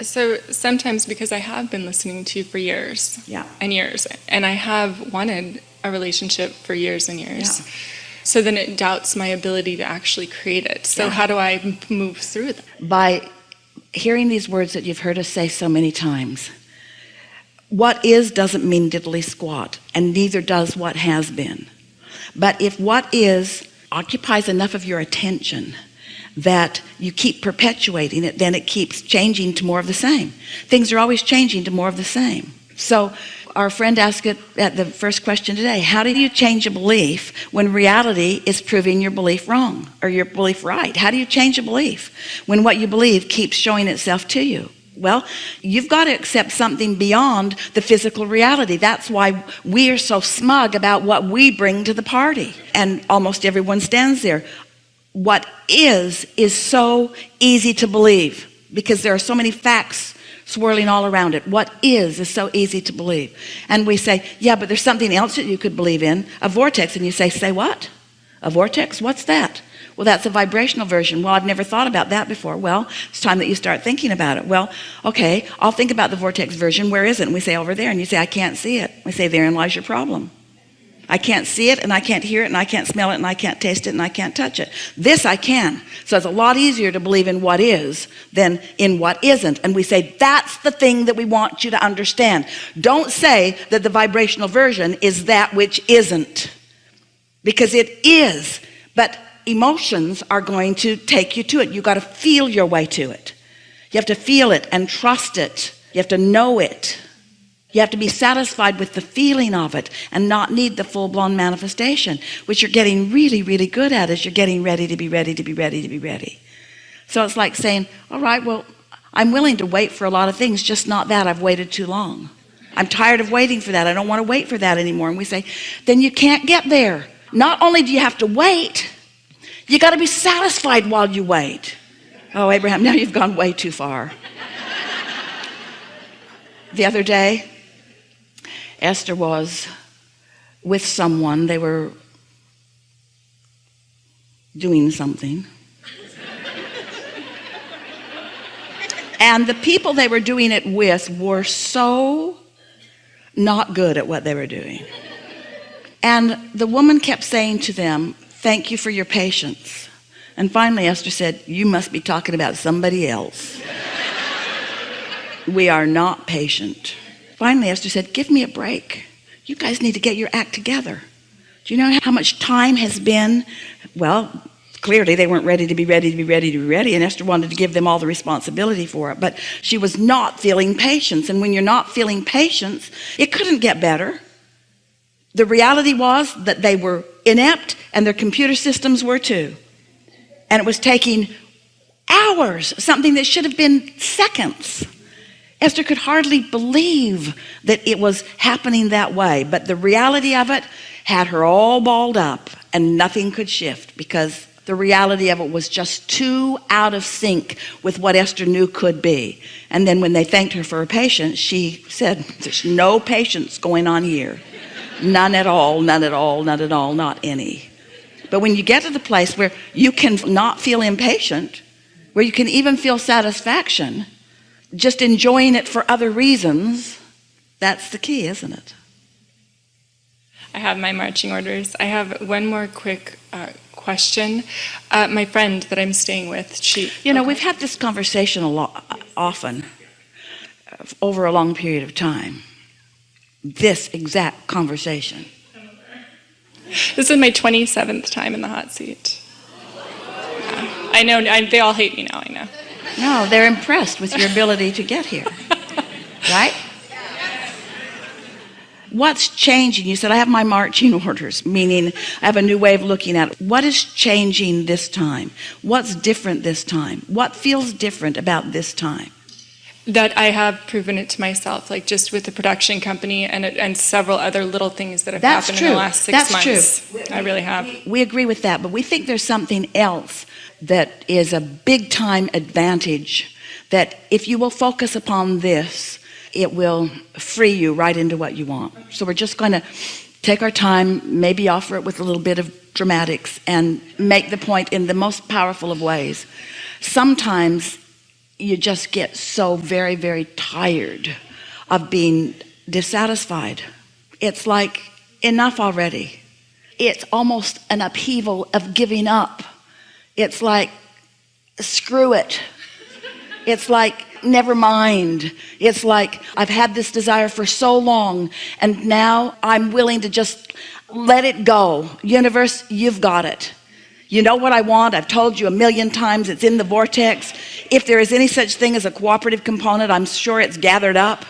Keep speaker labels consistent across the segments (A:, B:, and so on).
A: So sometimes, because I have been listening to you for years
B: Yeah.
A: and years, and I have wanted a relationship for years and years.
B: Yeah.
A: So then it doubts my ability to actually create it. So
B: Yeah.
A: how do I move through that?
B: By hearing these words that you've heard us say so many times. What is doesn't mean diddly squat, and neither does what has been. But if what is occupies enough of your attention that you keep perpetuating it, then it keeps changing to more of the same. Things are always changing to more of the same. So our friend asked it at the first question today, how do you change a belief when reality is proving your belief wrong or your belief right? How do you change a belief when what you believe keeps showing itself to you? Well, you've got to accept something beyond the physical reality. That's why we are so smug about what we bring to the party. And almost everyone stands there. What is so easy to believe because there are so many facts swirling all around it. What is so easy to believe. And we say, yeah, but there's something else that you could believe in, a vortex. And you say what? A vortex? What's that? Well, that's a vibrational version. Well, I've never thought about that before. Well, it's time that you start thinking about it. Well, okay, I'll think about the vortex version. Where is it? And we say over there. And you say, I can't see it. We say, therein lies your problem. I can't see it, and I can't hear it, and I can't smell it, and I can't taste it, and I can't touch it. This I can. So it's a lot easier to believe in what is than in what isn't. And we say, that's the thing that we want you to understand. Don't say that the vibrational version is that which isn't. Because it is. But emotions are going to take you to it. You've got to feel your way to it. You have to feel it and trust it. You have to know it. You have to be satisfied with the feeling of it and not need the full-blown manifestation, which you're getting really, really good at as you're getting ready to be ready to be ready to be ready. So it's like saying, all right, well, I'm willing to wait for a lot of things, just not that. I've waited too long. I'm tired of waiting for that. I don't want to wait for that anymore. And we say, then you can't get there. Not only do you have to wait, you got to be satisfied while you wait. Oh, Abraham, now you've gone way too far. The other day, Esther was with someone. They were doing something. And the people they were doing it with were so not good at what they were doing. And the woman kept saying to them, thank you for your patience. And finally Esther said, you must be talking about somebody else. We are not patient. Finally, Esther said, give me a break. You guys need to get your act together. Do you know how much time has been? Well, clearly they weren't ready to be ready to be ready to be ready, and Esther wanted to give them all the responsibility for it. But she was not feeling patience. And when you're not feeling patience, it couldn't get better. The reality was that they were inept, and their computer systems were too. And it was taking hours, something that should have been seconds. Esther could hardly believe that it was happening that way, but the reality of it had her all balled up, and nothing could shift because the reality of it was just too out of sync with what Esther knew could be. And then when they thanked her for her patience, she said, there's no patience going on here. None at all, none at all, none at all, not any. But when you get to the place where you can not feel impatient, where you can even feel satisfaction, just enjoying it for other reasons, that's the key, isn't it?
A: I have my marching orders. I have one more quick question. My friend that I'm staying with,
B: we've had this conversation often over a long period of time. This exact conversation.
A: This is my 27th time in the hot seat. Yeah. I know, they all hate me now, I know.
B: No, they're impressed with your ability to get here. Right? What's changing? You said, I have my marching orders, meaning I have a new way of looking at it. What is changing this time? What's different this time? What feels different about this time?
A: That I have proven it to myself, like just with the production company and several other little things that have happened in the last 6 months.
B: That's true.
A: I really have.
B: We agree with that, but we think there's something else that is a big time advantage, that if you will focus upon this, it will free you right into what you want. So we're just going to take our time, maybe offer it with a little bit of dramatics, and make the point in the most powerful of ways. Sometimes you just get so very, very tired of being dissatisfied. It's like, enough already. It's almost an upheaval of giving up. It's like, screw it. It's like, never mind. It's like, I've had this desire for so long, and now I'm willing to just let it go. Universe, you've got it. You know what I want. I've told you a million times. It's in the vortex. If there is any such thing as a cooperative component, I'm sure it's gathered up.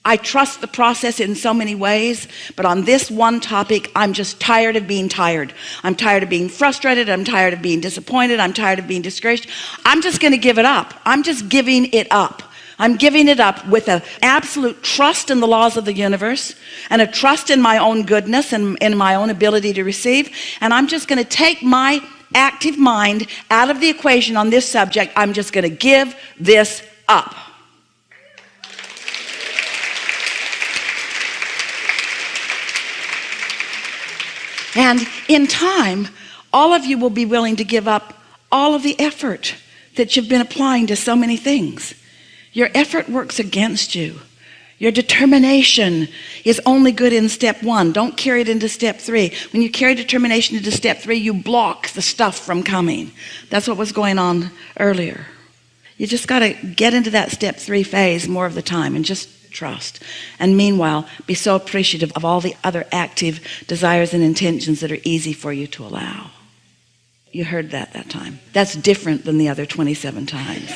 B: I trust the process in so many ways, but on this one topic, I'm just tired of being tired. I'm tired of being frustrated. I'm tired of being disappointed. I'm tired of being discouraged. I'm just going to give it up. I'm just giving it up. I'm giving it up with an absolute trust in the laws of the universe and a trust in my own goodness and in my own ability to receive. And I'm just going to take my active mind out of the equation on this subject. I'm just going to give this up. And in time, all of you will be willing to give up all of the effort that you've been applying to so many things. Your effort works against you. Your determination is only good in step 1. Don't carry it into step 3. When you carry determination into step 3, you block the stuff from coming. That's what was going on earlier. You just got to get into that step 3 phase more of the time and just trust. And meanwhile, be so appreciative of all the other active desires and intentions that are easy for you to allow. You heard that time. That's different than the other 27 times.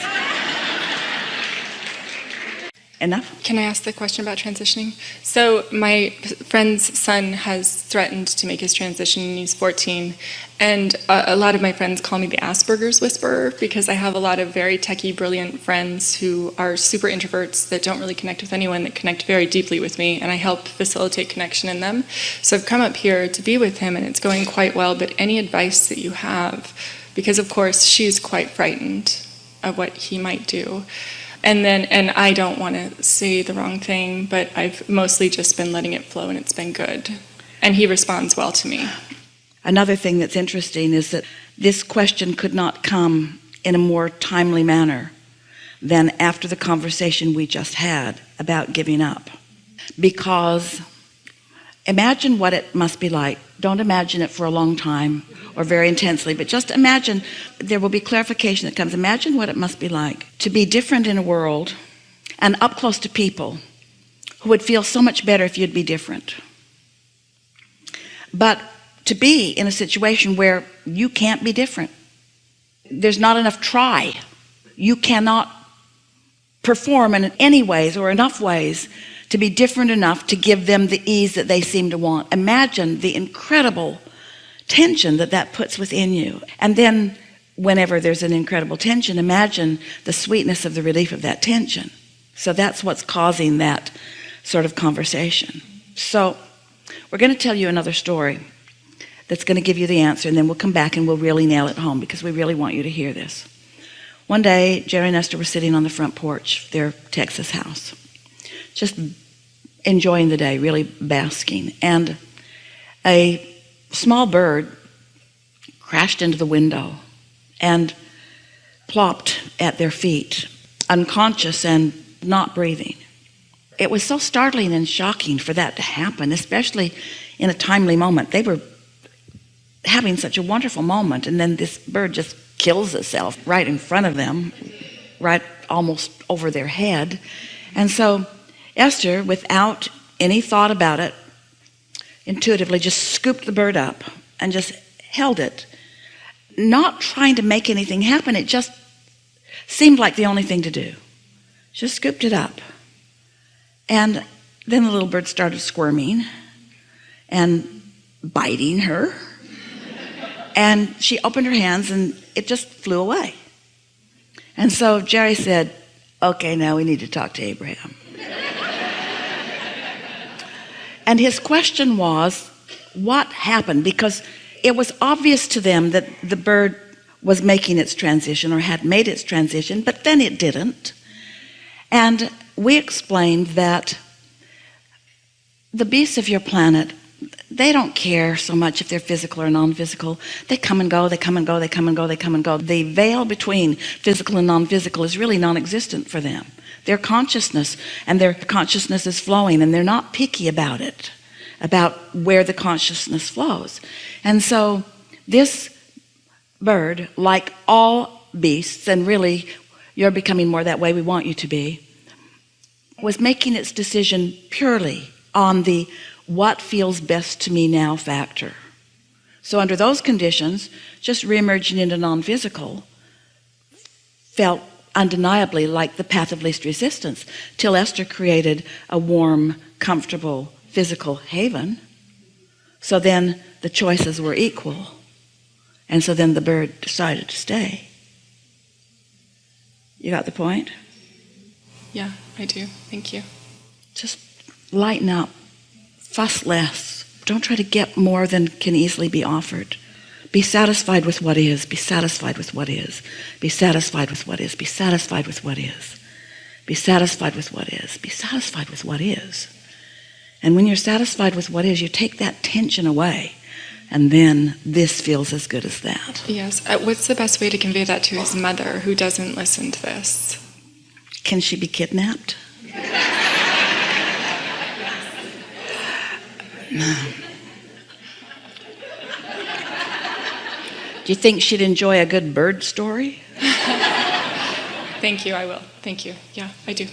B: Enough?
A: Can I ask the question about transitioning? So my friend's son has threatened to make his transition and he's 14. And a lot of my friends call me the Asperger's whisperer because I have a lot of very techie, brilliant friends who are super introverts that don't really connect with anyone, that connect very deeply with me, and I help facilitate connection in them. So I've come up here to be with him and it's going quite well, but any advice that you have, because of course she's quite frightened of what he might do. And I don't want to say the wrong thing, but I've mostly just been letting it flow and it's been good. And he responds well to me.
B: Another thing that's interesting is that this question could not come in a more timely manner than after the conversation we just had about giving up. Because imagine what it must be like. Don't imagine it for a long time or very intensely, but just imagine, there will be clarification that comes. Imagine what it must be like to be different in a world and up close to people who would feel so much better if you'd be different. But to be in a situation where you can't be different. There's not enough try. You cannot perform in any ways or enough ways to be different enough to give them the ease that they seem to want. Imagine the incredible tension that puts within you. And then whenever there's an incredible tension, imagine the sweetness of the relief of that tension. So that's what's causing that sort of conversation. So we're going to tell you another story that's going to give you the answer, and then we'll come back and we'll really nail it home because we really want you to hear this. One day, Jerry and Esther were sitting on the front porch of their Texas house, just enjoying the day, really basking. And a small bird crashed into the window and plopped at their feet, unconscious and not breathing. It was so startling and shocking for that to happen, especially in a timely moment. They were having such a wonderful moment, and then this bird just kills itself right in front of them, right almost over their head. And so Esther, without any thought about it, intuitively just scooped the bird up and just held it, not trying to make anything happen. It just seemed like the only thing to do. Just scooped it up. And then the little bird started squirming and biting her. And she opened her hands and it just flew away. And so Jerry said, okay, now we need to talk to Abraham. And his question was, what happened? Because it was obvious to them that the bird was making its transition or had made its transition, but then it didn't. And we explained that the beasts of your planet they don't care so much if they're physical or non-physical. They come and go, they come and go, they come and go, they come and go. The veil between physical and non-physical is really non-existent for them. Their consciousness, and their consciousness is flowing, and they're not picky about it, about where the consciousness flows. And so this bird, like all beasts, and really you're becoming more that way, we want you to be, was making its decision purely on the what feels best to me now factor. So under those conditions, just reemerging into non-physical felt undeniably like the path of least resistance, till Esther created a warm, comfortable, physical haven. So then the choices were equal, and so then the bird decided to stay. You got the point?
A: Yeah, I do. Thank you.
B: Just lighten up, fuss less. Don't try to get more than can easily be offered. Be satisfied with what is. Be satisfied with what is. Be satisfied with what is. Be satisfied with what is. Be satisfied with what is. Be satisfied with what is. And when you're satisfied with what is, you take that tension away, and then this feels as good as that.
A: Yes. What's the best way to convey that to his mother, who doesn't listen to this?
B: Can she be kidnapped? No. Do you think she'd enjoy a good bird story?
A: Thank you, I will. Thank you. Yeah, I do.